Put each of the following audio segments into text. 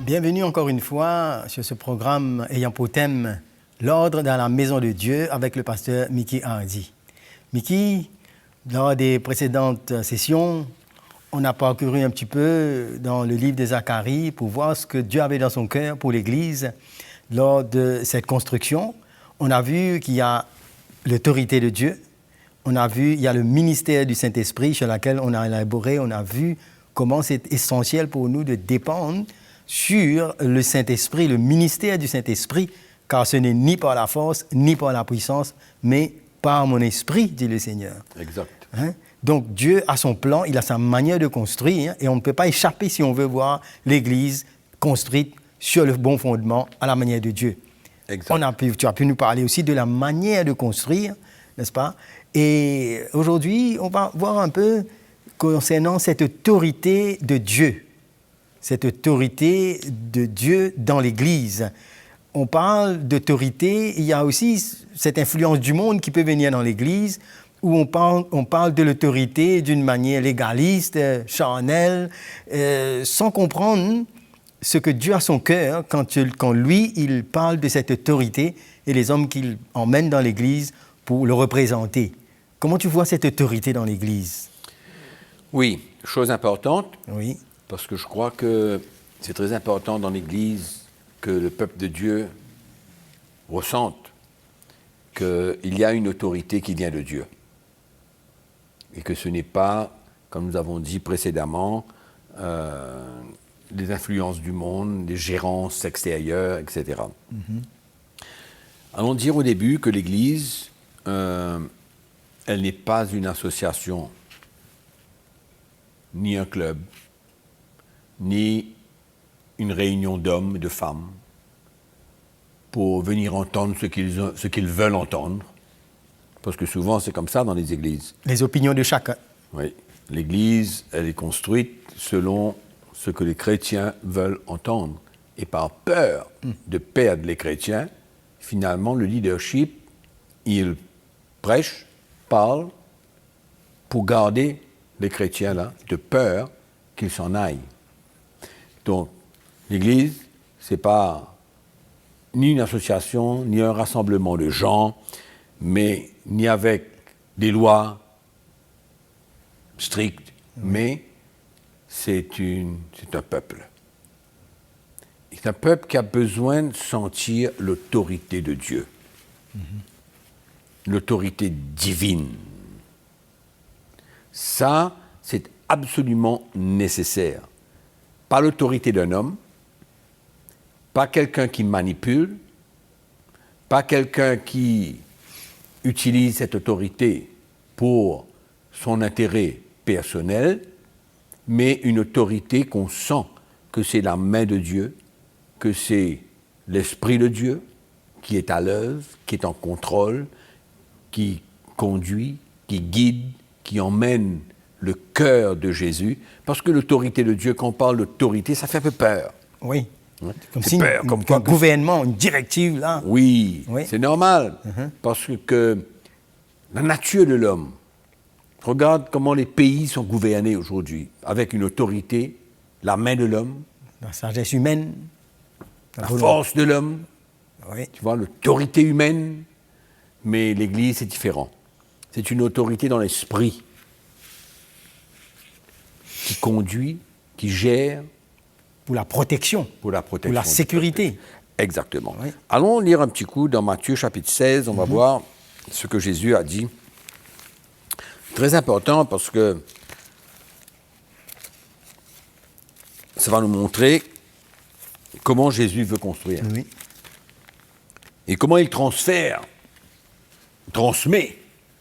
Bienvenue encore une fois sur ce programme ayant pour thème l'ordre dans la maison de Dieu avec le pasteur Mickey Hardy. Mickey, lors des précédentes sessions, on a parcouru un petit peu dans le livre de Zacharie pour voir ce que Dieu avait dans son cœur pour l'Église lors de cette construction. On a vu qu'il y a l'autorité de Dieu. On a vu qu'il y a le ministère du Saint-Esprit sur lequel on a élaboré. On a vu comment c'est essentiel pour nous de dépendre sur le Saint-Esprit, le ministère du Saint-Esprit, car ce n'est ni par la force, ni par la puissance, mais par mon esprit, dit le Seigneur. Exact. Donc Dieu a son plan, il a sa manière de construire, et on ne peut pas échapper si on veut voir l'Église construite sur le bon fondement, à la manière de Dieu. Exact. Tu as pu nous parler aussi de la manière de construire, n'est-ce pas? Et aujourd'hui, on va voir un peu concernant cette autorité de Dieu. Cette autorité de Dieu dans l'Église. On parle d'autorité, il y a aussi cette influence du monde qui peut venir dans l'Église, où on parle de l'autorité d'une manière légaliste, charnelle, sans comprendre ce que Dieu a son cœur quand lui, il parle de cette autorité et les hommes qu'il emmène dans l'Église pour le représenter. Comment tu vois cette autorité dans l'Église? Oui, chose importante. Oui. Parce que je crois que c'est très important dans l'Église que le peuple de Dieu ressente qu'il y a une autorité qui vient de Dieu. Et que ce n'est pas, comme nous avons dit précédemment, des influences du monde, des gérances extérieures, etc. Mm-hmm. Allons dire au début que l'Église, elle n'est pas une association, ni un club, ni une réunion d'hommes et de femmes pour venir entendre ce qu'ils veulent entendre. Parce que souvent, c'est comme ça dans les églises. Les opinions de chacun. Oui. L'église, elle est construite selon ce que les chrétiens veulent entendre. Et par peur de perdre les chrétiens, finalement, le leadership, il prêche, parle, pour garder les chrétiens là, de peur qu'ils s'en aillent. Donc, l'Église, ce n'est pas ni une association, ni un rassemblement de gens, mais ni avec des lois strictes, mais c'est un peuple. Et c'est un peuple qui a besoin de sentir l'autorité de Dieu, l'autorité divine. Ça, c'est absolument nécessaire. Pas l'autorité d'un homme, pas quelqu'un qui manipule, pas quelqu'un qui utilise cette autorité pour son intérêt personnel, mais une autorité qu'on sent que c'est la main de Dieu, que c'est l'Esprit de Dieu qui est à l'œuvre, qui est en contrôle, qui conduit, qui guide, qui emmène le cœur de Jésus, parce que l'autorité de Dieu, quand on parle d'autorité, ça fait un peu peur. Oui. Ouais. Comme si un gouvernement, une directive, là. Oui, c'est normal, parce que la nature de l'homme, regarde comment les pays sont gouvernés aujourd'hui, avec une autorité, la main de l'homme, la sagesse humaine, la force de l'homme, tu vois, l'autorité humaine, mais l'Église, c'est différent. C'est une autorité dans l'esprit, qui conduit, qui gère. Pour la protection. Pour la protection. Pour la sécurité. Exactement. Oui. Allons lire un petit coup dans Matthieu chapitre 16, on va voir ce que Jésus a dit. Très important parce que ça va nous montrer comment Jésus veut construire. Oui. Et comment il transmet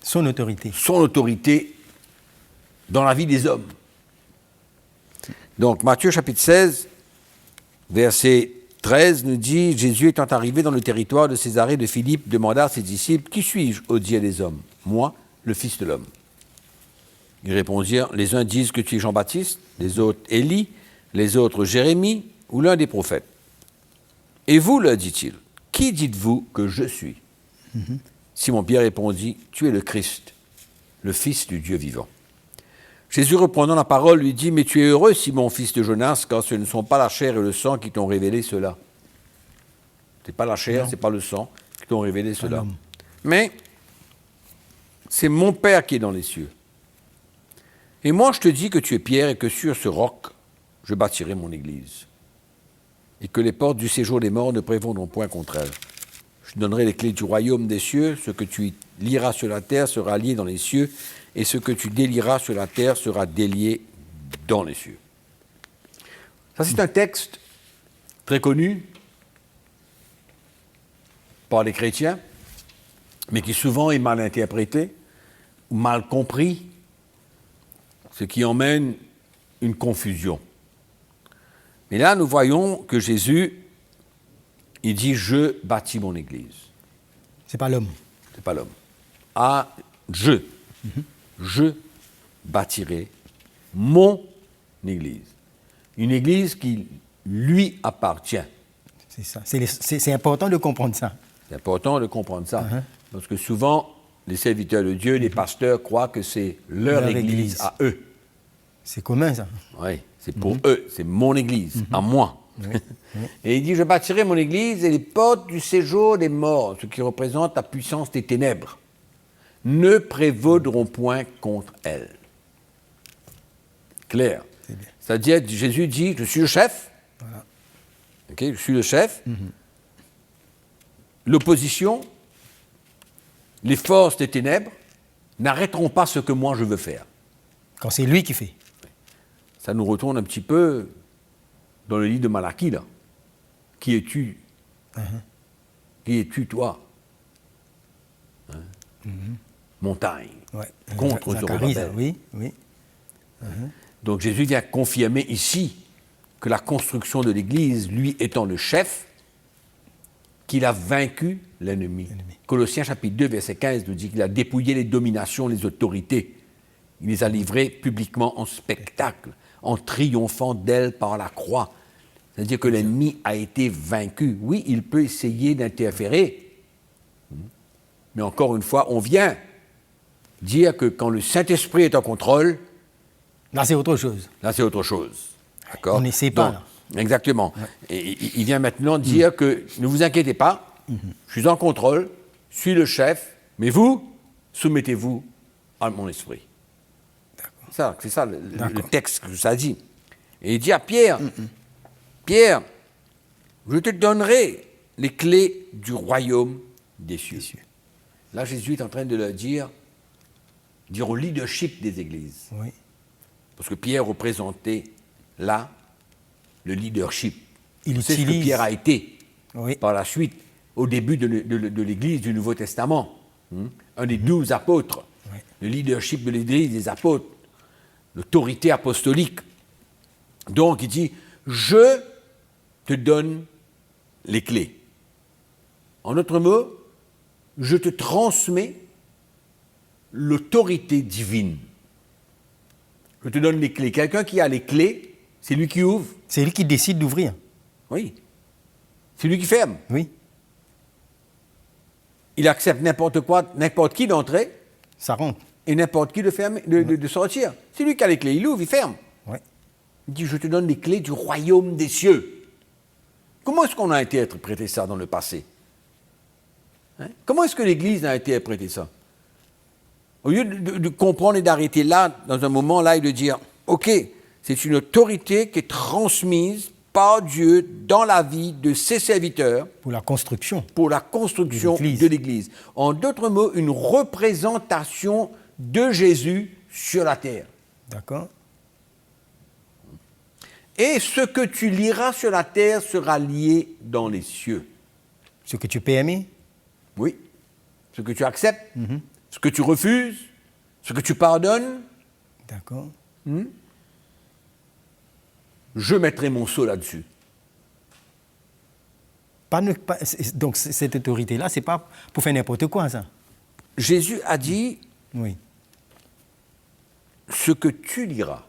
son autorité dans la vie des hommes. Donc, Matthieu chapitre 16, verset 13 nous dit « Jésus étant arrivé dans le territoire de Césarée de Philippe, demanda à ses disciples « Qui suis-je aux yeux des hommes? Moi, le Fils de l'homme. » Ils répondirent « Les uns disent que tu es Jean-Baptiste, les autres Élie, les autres Jérémie ou l'un des prophètes. Et vous, leur dit-il, qui dites-vous que je suis ?» Simon-Pierre répondit « Tu es le Christ, le Fils du Dieu vivant. » Jésus, reprenant la parole, lui dit « Mais tu es heureux, Simon, fils de Jonas, car ce ne sont pas la chair et le sang qui t'ont révélé cela. » Ce n'est pas la chair, ce n'est pas le sang qui t'ont révélé cela. Mais c'est mon Père qui est dans les cieux. Et moi, je te dis que tu es Pierre et que sur ce roc, je bâtirai mon église. Et que les portes du séjour des morts ne prévaudront point contre elle. Je donnerai les clés du royaume des cieux. Ce que tu lieras sur la terre sera lié dans les cieux, et ce que tu délieras sur la terre sera délié dans les cieux. Ça, c'est un texte très connu par les chrétiens, mais qui souvent est mal interprété ou mal compris, ce qui emmène une confusion. Mais là, nous voyons que Jésus, il dit « Je bâtis mon église ». C'est pas l'homme. C'est pas l'homme. Ah, je. Je bâtirai mon église. Une église qui lui appartient. C'est ça. C'est important de comprendre ça. C'est important de comprendre ça. Parce que souvent, les serviteurs de Dieu, les pasteurs croient que c'est leur église à eux. C'est commun, ça. Oui, c'est pour eux, c'est mon église, à moi. Oui. Et il dit, je bâtirai mon église et les portes du séjour des morts, ce qui représente la puissance des ténèbres, ne prévaudront point contre elle. Clair. C'est-à-dire, Jésus dit, je suis le chef. Voilà. Okay, je suis le chef. L'opposition, les forces des ténèbres n'arrêteront pas ce que moi je veux faire. Quand c'est lui qui fait. Ça nous retourne un petit peu dans le livre de Malachie, là. Qui es-tu? Qui es-tu, toi? Montagne. Ouais. Contre Zorobabel. Oui, oui. Donc Jésus vient confirmer ici que la construction de l'Église, lui étant le chef, qu'il a vaincu l'ennemi. Colossiens chapitre 2, verset 15 nous dit qu'il a dépouillé les dominations, les autorités. Il les a livrées publiquement en spectacle, en triomphant d'elles par la croix. C'est-à-dire que l'ennemi a été vaincu. Oui, il peut essayer d'interférer. Mais encore une fois, on vient dire que quand le Saint-Esprit est en contrôle... Là, c'est autre chose. Là, c'est autre chose. D'accord? On n'essaie pas. Donc, exactement. Ouais. Et il vient maintenant dire que ne vous inquiétez pas, je suis en contrôle, je suis le chef, mais vous, soumettez-vous à mon esprit. C'est ça le texte que ça dit. Et il dit à Pierre, Pierre, je te donnerai les clés du royaume des cieux. Là, Jésus est en train de leur dire au leadership des églises. Oui. Parce que Pierre représentait là le leadership. C'est ce que Pierre a été par la suite, au début de l'Église du Nouveau Testament. Un des 12 apôtres. Le leadership de l'Église des apôtres. L'autorité apostolique. Donc, il dit, je te donne les clés. En d'autres mots, je te transmets l'autorité divine. Je te donne les clés. Quelqu'un qui a les clés, c'est lui qui ouvre. C'est lui qui décide d'ouvrir. Oui. C'est lui qui ferme. Oui. Il accepte n'importe quoi, n'importe qui d'entrer. Ça rentre. Et n'importe qui de sortir. C'est lui qui a les clés. Il ouvre, il ferme. Oui. Il dit, je te donne les clés du royaume des cieux. Comment est-ce qu'on a interprété ça dans le passé? Comment est-ce que l'Église a interprété ça? Au lieu de comprendre et d'arrêter là, dans un moment là, et de dire, OK, c'est une autorité qui est transmise par Dieu dans la vie de ses serviteurs. Pour la construction. Pour la construction de l'Église. En d'autres mots, une représentation de Jésus sur la terre. D'accord. Et ce que tu liras sur la terre sera lié dans les cieux. Ce que tu permets? Oui. Ce que tu acceptes, ce que tu refuses, ce que tu pardonnes. D'accord. Je mettrai mon sceau là-dessus. Donc cette autorité-là, c'est pas pour faire n'importe quoi, ça. Jésus a dit, oui, ce que tu liras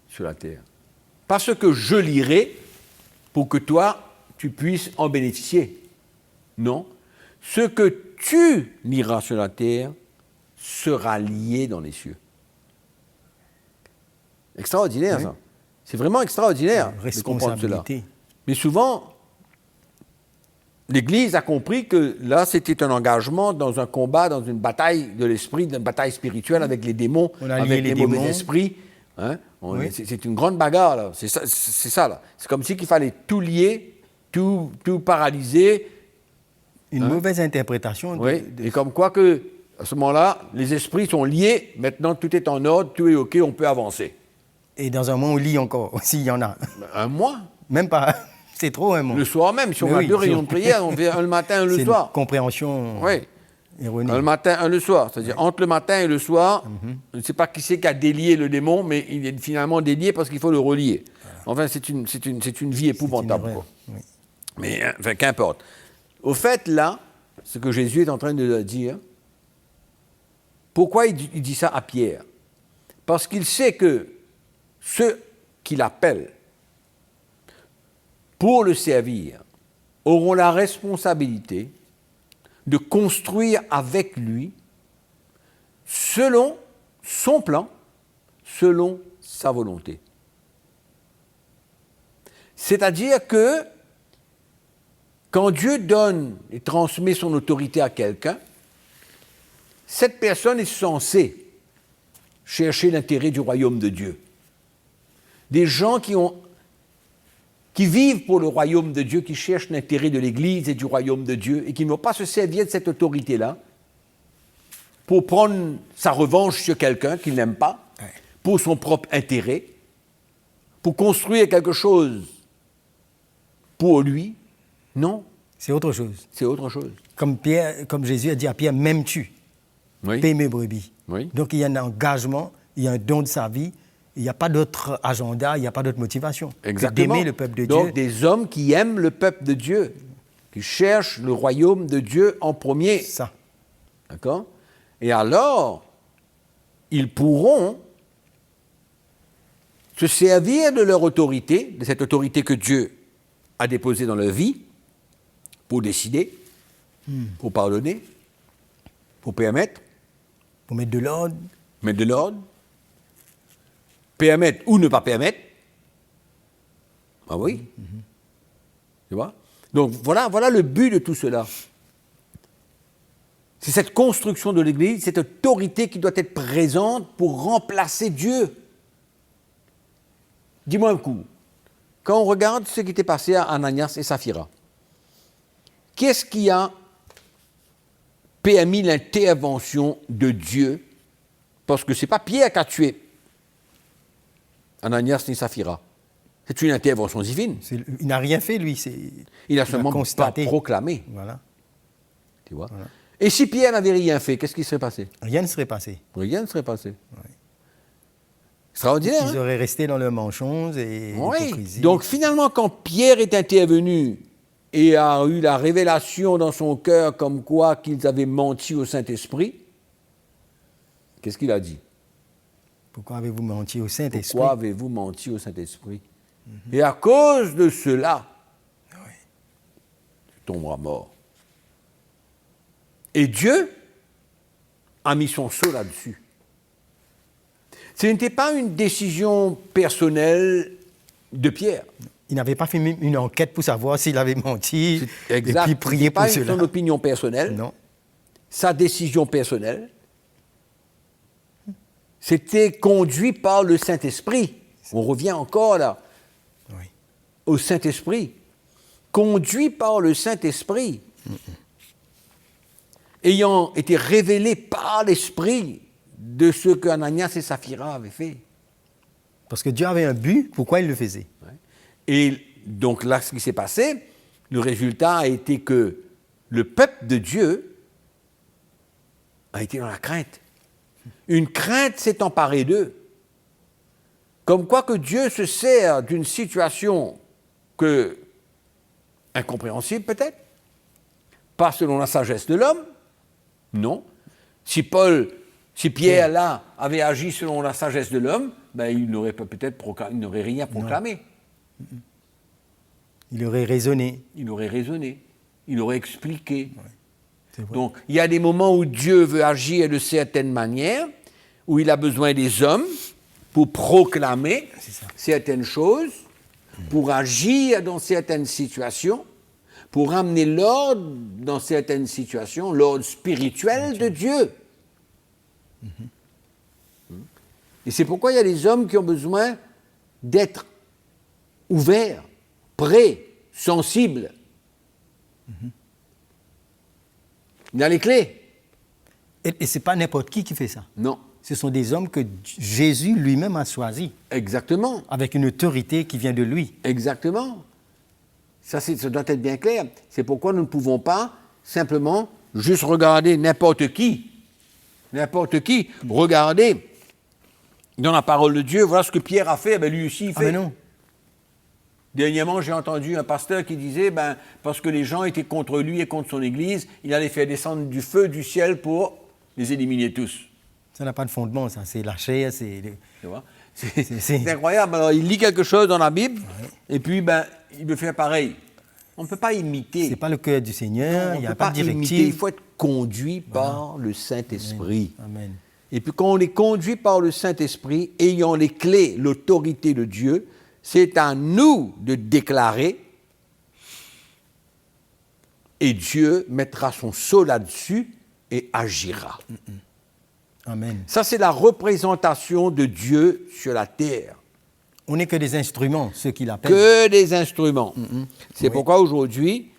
sur la terre, pas ce que je lirai pour que toi, tu puisses en bénéficier. Non. Ce que tu liras sur la terre sera lié dans les cieux. Extraordinaire, Oui. ça. C'est vraiment extraordinaire de comprendre cela. Responsabilité. Mais souvent, l'Église a compris que là, c'était un engagement dans un combat, dans une bataille de l'esprit, une bataille spirituelle avec les démons, On a lié avec les les mauvais démons. esprits. Hein? Oui. C'est une grande bagarre, là. C'est ça, là. C'est comme si qu'il fallait tout lier, tout paralyser. Une mauvaise interprétation. Oui. Et comme quoi que, à ce moment-là, les esprits sont liés. Maintenant, tout est en ordre, tout est OK, on peut avancer. Et dans un mois, on lit encore, s'il y en a. Un mois. Même pas. C'est trop un mois. Le soir même, si on Mais a oui, deux réunions de prière, on fait un le matin, un le C'est soir. une compréhension Oui. erronée. Un le matin, un le soir. C'est-à-dire, entre le matin et le soir, je ne sais pas qui c'est qui a délié le démon, mais il est finalement délié parce qu'il faut le relier. Enfin, c'est une vie épouvantable. erreur, Quoi. oui. Mais, enfin, qu'importe. Au fait, là, ce que Jésus est en train de dire, pourquoi il dit ça à Pierre? Parce qu'il sait que ceux qu'il appelle pour le servir auront la responsabilité de construire avec lui selon son plan, selon sa volonté. C'est-à-dire que quand Dieu donne et transmet son autorité à quelqu'un, cette personne est censée chercher l'intérêt du royaume de Dieu. Des gens qui vivent pour le royaume de Dieu, qui cherchent l'intérêt de l'Église et du royaume de Dieu, et qui ne vont pas se servir de cette autorité-là pour prendre sa revanche sur quelqu'un qu'ils n'aiment pas, pour son propre intérêt, pour construire quelque chose pour lui. Non, C'est autre chose. c'est autre chose. Comme Jésus a dit à Pierre, m'aimes-tu? Oui. Paie mes brebis. Oui. Donc il y a un engagement, il y a un don de sa vie, il n'y a pas d'autre agenda, il n'y a pas d'autre motivation que d'aimer le peuple de Donc, Dieu. des hommes qui aiment le peuple de Dieu, qui cherchent le royaume de Dieu en premier. Ça. D'accord? Et alors, ils pourront se servir de leur autorité, de cette autorité que Dieu a déposée dans leur vie, pour décider, pour pardonner, pour permettre, Pour mettre de l'ordre. mettre de l'ordre, permettre ou ne pas permettre. Ah oui. Tu vois? Donc voilà le but de tout cela. C'est cette construction de l'Église, cette autorité qui doit être présente pour remplacer Dieu. Dis-moi un coup. Quand on regarde ce qui était passé à Ananias et Saphira, qu'est-ce qui a permis l'intervention de Dieu? Parce que ce n'est pas Pierre qui a tué Ananias ni Saphira. C'est une intervention divine. Il n'a rien fait, lui. Il a seulement pas constaté. proclamé. Voilà. Tu vois? Et si Pierre n'avait rien fait, qu'est-ce qui serait passé? Rien ne serait passé. Rien ne serait passé. Extraordinaire, Ils hein? auraient resté dans leur mensonge et Oui. l'hypocrisie. Donc finalement, quand Pierre est intervenu et a eu la révélation dans son cœur comme quoi qu'ils avaient menti au Saint-Esprit, qu'est-ce qu'il a dit? Pourquoi avez-vous menti au Saint-Esprit? Pourquoi avez-vous menti au Saint-Esprit? Et à cause de cela, tu tomberas mort. Et Dieu a mis son sceau là-dessus. Ce n'était pas une décision personnelle de Pierre. Il n'avait pas fait une enquête pour savoir s'il avait menti Exact. et puis prier pour pas cela. son opinion personnelle, Non. sa décision personnelle. C'était conduit par le Saint-Esprit. On revient encore là, Oui. au Saint-Esprit. Conduit par le Saint-Esprit. Ayant été révélé par l'Esprit de ce que Ananias et Saphira avaient fait. Parce que Dieu avait un but, pourquoi il le faisait? Et donc là, ce qui s'est passé, le résultat a été que le peuple de Dieu a été dans la crainte. Une crainte s'est emparée d'eux. Comme quoi que Dieu se sert d'une situation incompréhensible peut-être, pas selon la sagesse de l'homme, non. Si Pierre là avait agi selon la sagesse de l'homme, ben, il n'aurait rien proclamé. Il aurait raisonné. Il aurait raisonné, il aurait expliqué. C'est vrai. Donc, il y a des moments où Dieu veut agir de certaines manières, où il a besoin des hommes pour proclamer ça. certaines choses, pour agir dans certaines situations, pour amener l'ordre dans certaines situations, l'ordre spirituel de Dieu. Et c'est pourquoi il y a des hommes qui ont besoin d'être ouverts, prêts, sensibles. Il a les clés. Et ce n'est pas n'importe qui fait ça. Non. Ce sont des hommes que Jésus lui-même a choisis, Exactement. avec une autorité qui vient de lui. Exactement. Ça doit être bien clair. C'est pourquoi nous ne pouvons pas simplement juste regarder n'importe qui. N'importe qui. Regardez dans la parole de Dieu, voilà ce que Pierre a fait, lui aussi il fait. Ah mais non. Dernièrement, j'ai entendu un pasteur qui disait, parce que les gens étaient contre lui et contre son Église, il allait faire descendre du feu du ciel pour les éliminer tous. Ça n'a pas de fondement, ça. C'est la chair, c'est... Tu vois? C'est incroyable. Alors, il lit quelque chose dans la Bible, et puis, il veut faire pareil. On ne peut pas imiter. C'est pas le cœur du Seigneur, il n'y a pas de imiter. directive. Il faut être conduit par le Saint-Esprit. Amen. Et puis, quand on est conduit par le Saint-Esprit, ayant les clés, l'autorité de Dieu, c'est à nous de déclarer, et Dieu mettra son sceau là-dessus et agira. Amen. Ça, c'est la représentation de Dieu sur la terre. On n'est que des instruments, ceux qui l'appellent. Que des instruments. C'est pourquoi aujourd'hui,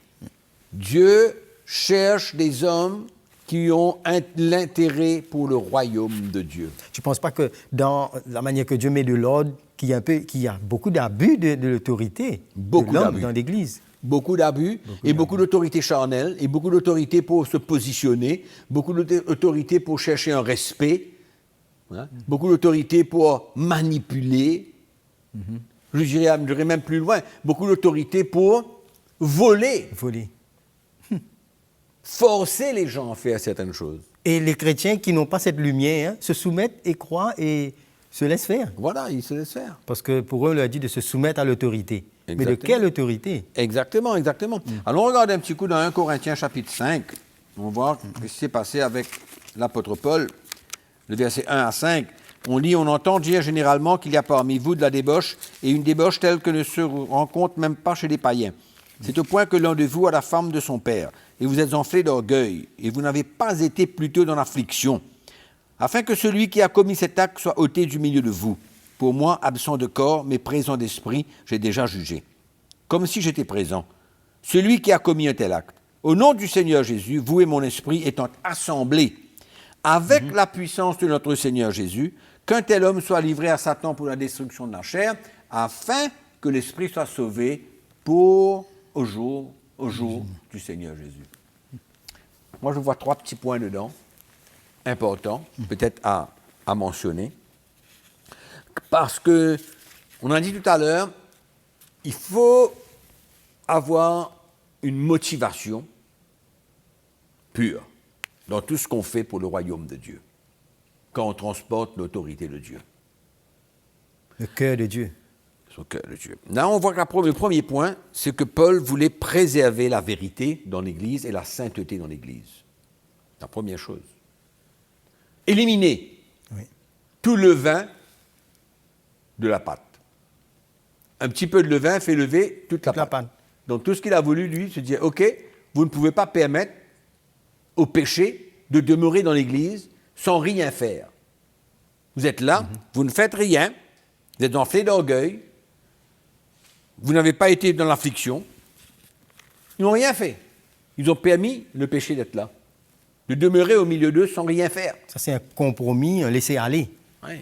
Dieu cherche des hommes qui ont l'intérêt pour le royaume de Dieu. Tu ne penses pas que dans la manière que Dieu met de l'ordre, qu'il y a beaucoup d'abus de l'autorité de l'homme dans l'Église? Beaucoup d'abus et beaucoup d'autorité charnelle et beaucoup d'autorité pour se positionner, beaucoup d'autorité pour chercher un respect, beaucoup d'autorité pour manipuler. Je dirais même plus loin, beaucoup d'autorité pour voler. Forcer les gens à faire certaines choses. Et les chrétiens qui n'ont pas cette lumière se soumettent et croient et se laissent faire. Voilà, ils se laissent faire. Parce que pour eux, on leur a dit de se soumettre à l'autorité. Exactement. Mais de quelle autorité? Exactement. Allons regarder un petit coup dans 1 Corinthiens chapitre 5. On va voir ce qui s'est passé avec l'apôtre Paul. Le verset 1 à 5. On lit, on entend dire généralement qu'il y a parmi vous de la débauche, et une débauche telle que ne se rencontre même pas chez les païens. C'est au point que l'un de vous a la femme de son père, et vous êtes enflé d'orgueil, et vous n'avez pas été plutôt dans l'affliction, afin que celui qui a commis cet acte soit ôté du milieu de vous. Pour moi, absent de corps, mais présent d'esprit, j'ai déjà jugé. Comme si j'étais présent. Celui qui a commis un tel acte, au nom du Seigneur Jésus, vous et mon esprit étant assemblés, avec la puissance de notre Seigneur Jésus, qu'un tel homme soit livré à Satan pour la destruction de la chair, afin que l'esprit soit sauvé au jour du Seigneur Jésus. Moi, je vois 3 petits points dedans, importants, peut-être à mentionner. Parce que, on a dit tout à l'heure, il faut avoir une motivation pure dans tout ce qu'on fait pour le royaume de Dieu, quand on transporte l'autorité de Dieu. Le cœur de Dieu. Son cœur de Dieu. Là, on voit que le premier point, c'est que Paul voulait préserver la vérité dans l'Église et la sainteté dans l'Église. La première chose. Éliminer tout levain de la pâte. Un petit peu de levain fait lever toute la pâte. Donc tout ce qu'il a voulu, lui, se dire, OK, vous ne pouvez pas permettre au péché de demeurer dans l'Église sans rien faire. Vous êtes là, vous ne faites rien, vous êtes enflé d'orgueil, vous n'avez pas été dans l'affliction, ils n'ont rien fait. Ils ont permis le péché d'être là, de demeurer au milieu d'eux sans rien faire. Ça, c'est un compromis, un laisser-aller. Oui.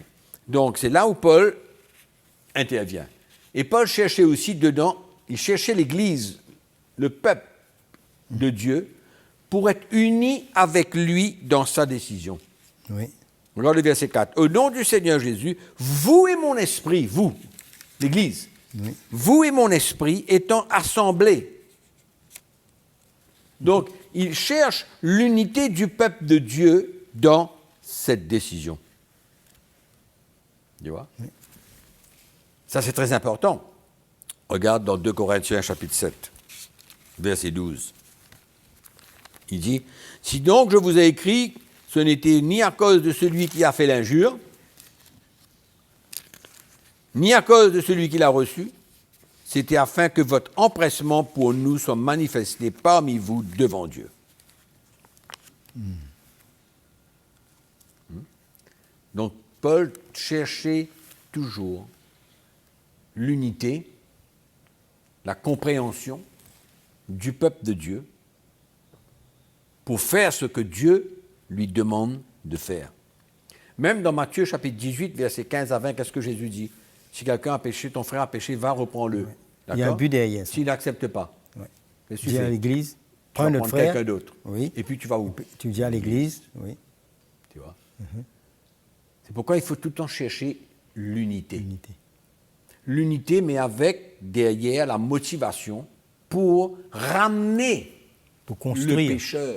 Donc c'est là où Paul intervient. Et Paul cherchait aussi dedans, il cherchait l'Église, le peuple de Dieu, pour être unis avec lui dans sa décision. Oui. Regarde le verset 4. Au nom du Seigneur Jésus, vous et mon esprit, vous, l'Église, vous et mon esprit étant assemblés. Donc, il cherche l'unité du peuple de Dieu dans cette décision. Tu vois? Oui. Ça, c'est très important. Regarde dans 2 Corinthiens chapitre 7, verset 12. Il dit, « Si donc je vous ai écrit, ce n'était ni à cause de celui qui a fait l'injure, ni à cause de celui qui l'a reçu. C'était afin que votre empressement pour nous soit manifesté parmi vous devant Dieu. Donc, Paul cherchait toujours l'unité, la compréhension du peuple de Dieu pour faire ce que Dieu lui demande de faire. Même dans Matthieu chapitre 18, versets 15 à 20, qu'est-ce que Jésus dit? Si quelqu'un a péché, ton frère a péché, va, reprends-le. Ouais. Il y a un but derrière ça. S'il n'accepte pas, Ouais. qu'est-ce que tu Dis à fais? l'église, Tu prends vas notre prendre frère. quelqu'un d'autre. Oui. Et puis tu vas où? Tu dis à l'église, oui, Tu vois? C'est pourquoi il faut tout le temps chercher l'unité. unité. L'unité, mais avec derrière la motivation pour ramener Pour le construire. pécheur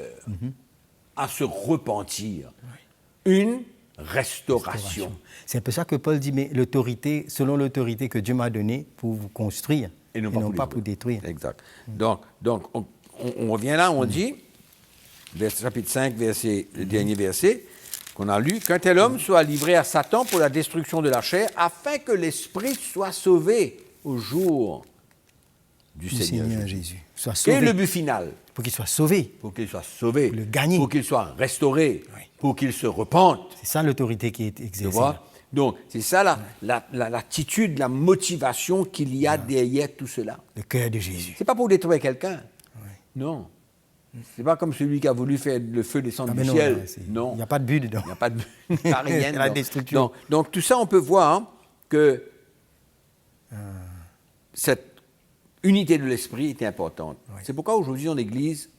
à se repentir. Une restauration. C'est un peu ça que Paul dit, mais l'autorité, selon l'autorité que Dieu m'a donnée pour vous construire Et non pas pour détruire. Exact. Donc on revient là, on dit, chapitre 5, le dernier verset, qu'on a lu, qu'un tel homme soit livré à Satan pour la destruction de la chair, afin que l'esprit soit sauvé au jour du Du Seigneur Seigneur Jésus. Jésus. Soit Quel est sauvé. le but final? Pour qu'il soit sauvé. Pour qu'il soit sauvé, Pour le gagner. pour qu'il soit restauré, Oui. pour qu'il se repente. C'est ça l'autorité qui est Tu exercée. vois? Donc, c'est ça l'attitude, la motivation qu'il y a derrière tout cela. Le cœur de Jésus. C'est pas pour détruire quelqu'un. Non. C'est pas comme celui qui a voulu faire le feu descendre Ah, mais du non, ciel. là, c'est- Non. Il n'y a pas de but dedans. Il n'y a pas de il n'y a rien C'est la dedans. destruction. Donc, tout ça, on peut voir que cette unité de l'esprit est importante. Oui. C'est pourquoi aujourd'hui, en Église,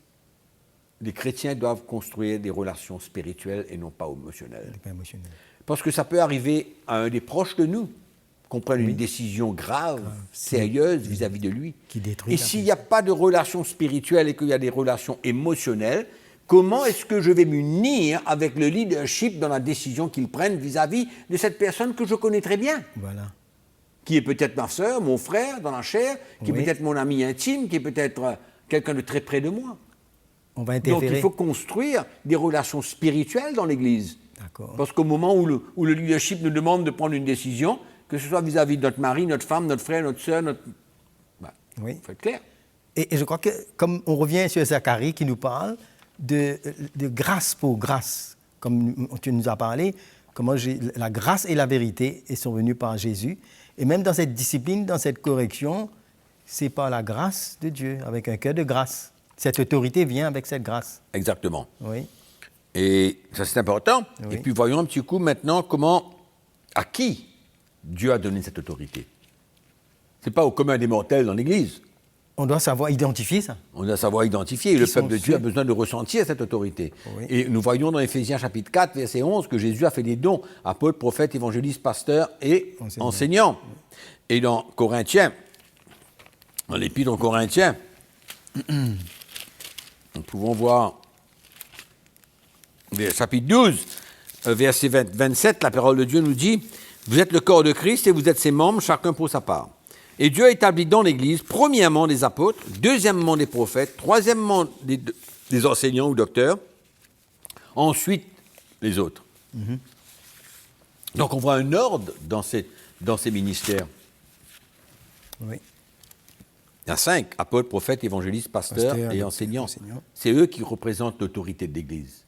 les chrétiens doivent construire des relations spirituelles et non pas émotionnelles. C'est pas émotionnel. Parce que ça peut arriver à un des proches de nous qu'on prenne une décision grave, sérieuse vis-à-vis de lui. Qui détruit Et la s'il n'y a pas de relation spirituelle et qu'il y a des relations émotionnelles, comment est-ce que je vais m'unir avec le leadership dans la décision qu'il prenne vis-à-vis de cette personne que je connais très bien, Voilà. qui est peut-être ma soeur, mon frère dans la chair, qui Oui. est peut-être mon ami intime, qui est peut-être quelqu'un de très près de moi. On va Donc interférer. il faut construire des relations spirituelles dans l'Église. D'accord. Parce qu'au moment où le leadership nous demande de prendre une décision, que ce soit vis-à-vis de notre mari, notre femme, notre frère, notre soeur, Oui. il faut être clair. Et je crois que, comme on revient sur Zacharie qui nous parle de grâce pour grâce, comme tu nous as parlé, comment la grâce et la vérité sont venues par Jésus. Et même dans cette discipline, dans cette correction, c'est par la grâce de Dieu, avec un cœur de grâce. Cette autorité vient avec cette grâce. Exactement. Oui. Et ça, c'est important. Oui. Et puis, voyons un petit coup maintenant à qui Dieu a donné cette autorité. Ce n'est pas au commun des mortels dans l'Église. On doit savoir identifier ça. On doit savoir identifier. Et le sont peuple de Dieu a ceux- besoin de ressentir cette autorité. Oui. Et nous voyons dans Éphésiens chapitre 4, verset 11, que Jésus a fait des dons, apôtres, prophètes, évangélistes, pasteurs et enseignants. Et dans Corinthiens, dans l'épître aux Corinthiens, nous pouvons voir chapitre 12, verset 27, la parole de Dieu nous dit « Vous êtes le corps de Christ et vous êtes ses membres, chacun pour sa part. Et Dieu a établi dans l'Église, premièrement des apôtres, deuxièmement des prophètes, troisièmement des enseignants ou docteurs, ensuite les autres. Donc on voit un ordre dans ces ministères. Oui. Il y a 5, apôtres, prophètes, évangélistes, pasteurs Pasteurs, et docteurs, enseignants. enseignants. C'est eux qui représentent l'autorité de l'Église.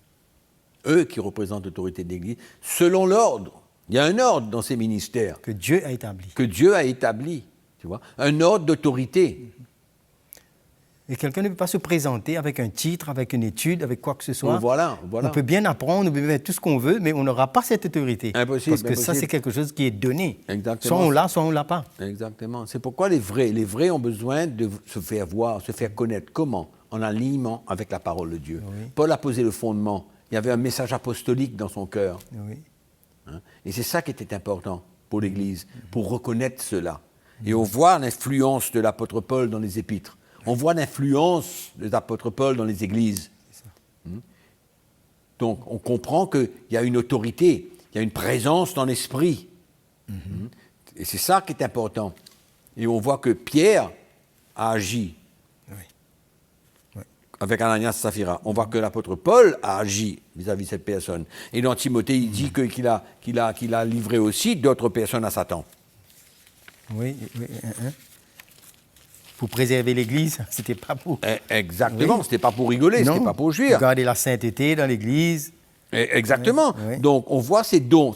Eux qui représentent l'autorité de l'Église, selon l'ordre. Il y a un ordre dans ces ministères Que Dieu a établi. que Dieu a établi, tu vois, un ordre d'autorité. Et quelqu'un ne peut pas se présenter avec un titre, avec une étude, avec quoi que ce soit. Voilà. On peut bien apprendre, on peut faire tout ce qu'on veut, mais on n'aura pas cette autorité. Impossible, Parce que ça, impossible. c'est quelque chose qui est donné. Exactement. Soit on l'a, soit on ne l'a pas. Exactement. C'est pourquoi les vrais ont besoin de se faire voir, se faire connaître. Comment? En alignement avec la parole de Dieu. Oui. Paul a posé le fondement. Il y avait un message apostolique dans son cœur. Oui. Hein. Et c'est ça qui était important pour l'Église, pour reconnaître cela. Et on voit l'influence de l'apôtre Paul dans les épîtres. On voit l'influence de l'apôtre Paul dans les églises. Donc, on comprend qu'il y a une autorité, il y a une présence dans l'esprit. Et c'est ça qui est important. Et on voit que Pierre a agi Oui. avec Ananias et Saphira. On voit que l'apôtre Paul a agi vis-à-vis de cette personne. Et dans Timothée, il dit qu'il a livré aussi d'autres personnes à Satan. Oui, oui, pour préserver l'Église, c'était pas pour... Exactement, Oui. c'était pas pour rigoler, Non, c'était pas pour jouir. pour garder la sainteté dans l'Église. Exactement. Oui, oui. Donc on voit ces dons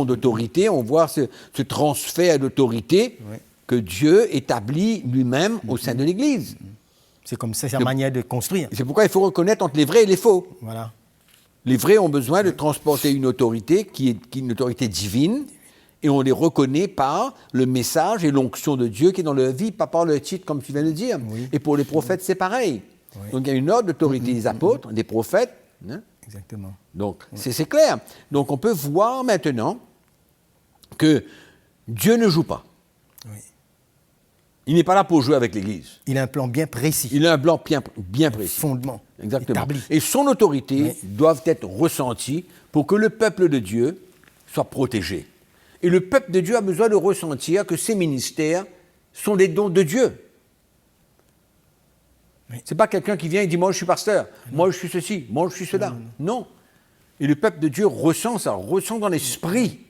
d'autorité, on voit ce transfert d'autorité Oui. que Dieu établit lui-même au sein de l'Église. C'est comme ça, c'est la manière de construire. C'est pourquoi il faut reconnaître entre les vrais et les faux. Voilà. Les vrais ont besoin de transporter une autorité qui est une autorité divine, et on les reconnaît par le message et l'onction de Dieu qui est dans leur vie, pas par le titre, comme tu viens de dire. Oui. Et pour les prophètes, c'est pareil. Oui. Donc il y a une ordre d'autorité des apôtres, des prophètes. Hein. Exactement. Donc c'est clair. Donc on peut voir maintenant que Dieu ne joue pas. Oui. Il n'est pas là pour jouer avec l'Église. Il a un plan bien précis. Il a un plan bien précis. Fondement. Exactement. Établi. Et son autorité Oui. doit être ressentie pour que le peuple de Dieu soit protégé. Et le peuple de Dieu a besoin de ressentir que ces ministères sont des dons de Dieu. Oui. Ce n'est pas quelqu'un qui vient et dit « moi je suis pasteur, moi je suis ceci, moi je suis cela ». Non. Et le peuple de Dieu ressent ça, ressent dans l'esprit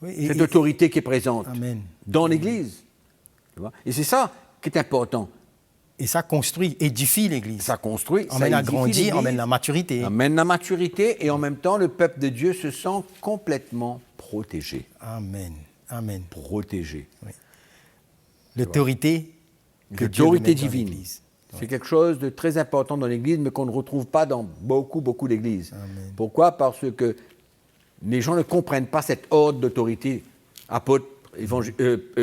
Oui, cette autorité qui est présente Amen. dans l'Église. Tu vois. Et c'est ça qui est important. Et ça construit, édifie l'Église. Ça construit, ça Emmène à édifie grandir, l'Église, emmène la maturité. amène la maturité, et en même temps, le peuple de Dieu se sent complètement protégé. Amen. Amen. Protégé. L'autorité que Dieu veut L'autorité mettre dans divine. l'Église. C'est quelque chose de très important dans l'Église, mais qu'on ne retrouve pas dans beaucoup d'églises. Amen. Pourquoi? Parce que les gens ne comprennent pas cette ordre d'autorité, apôtres,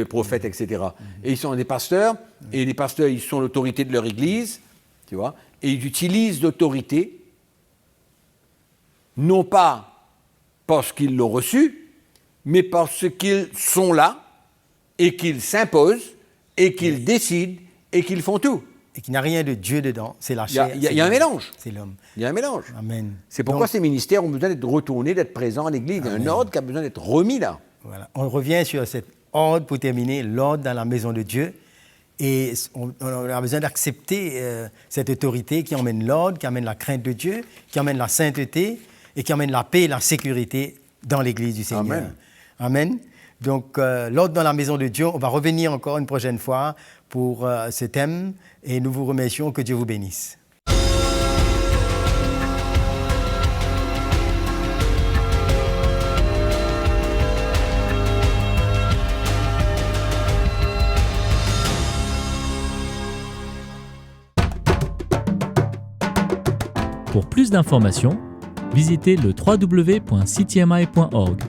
prophètes, etc. Et ils sont des pasteurs, et les pasteurs, ils sont l'autorité de leur Église, tu vois, et ils utilisent l'autorité, non pas parce qu'ils l'ont reçue, mais parce qu'ils sont là, et qu'ils s'imposent, et qu'ils décident, et qu'ils font tout. Et qu'il n'y a rien de Dieu dedans, c'est la chair. Il y a un mélange. C'est l'homme. Il y a un mélange. Amen. C'est pourquoi Donc, ces ministères ont besoin d'être retournés, d'être présents à l'Église. Il y a un ordre qui a besoin d'être remis là. voilà. On revient sur cet ordre pour terminer, l'ordre dans la maison de Dieu. Et on a besoin d'accepter cette autorité qui emmène l'ordre, qui amène la crainte de Dieu, qui amène la sainteté et qui amène la paix et la sécurité dans l'Église du Seigneur. Amen. Amen. Donc, l'ordre dans la maison de Dieu, on va revenir encore une prochaine fois pour ce thème et nous vous remercions. Que Dieu vous bénisse. Pour plus d'informations, visitez le www.ctmi.org.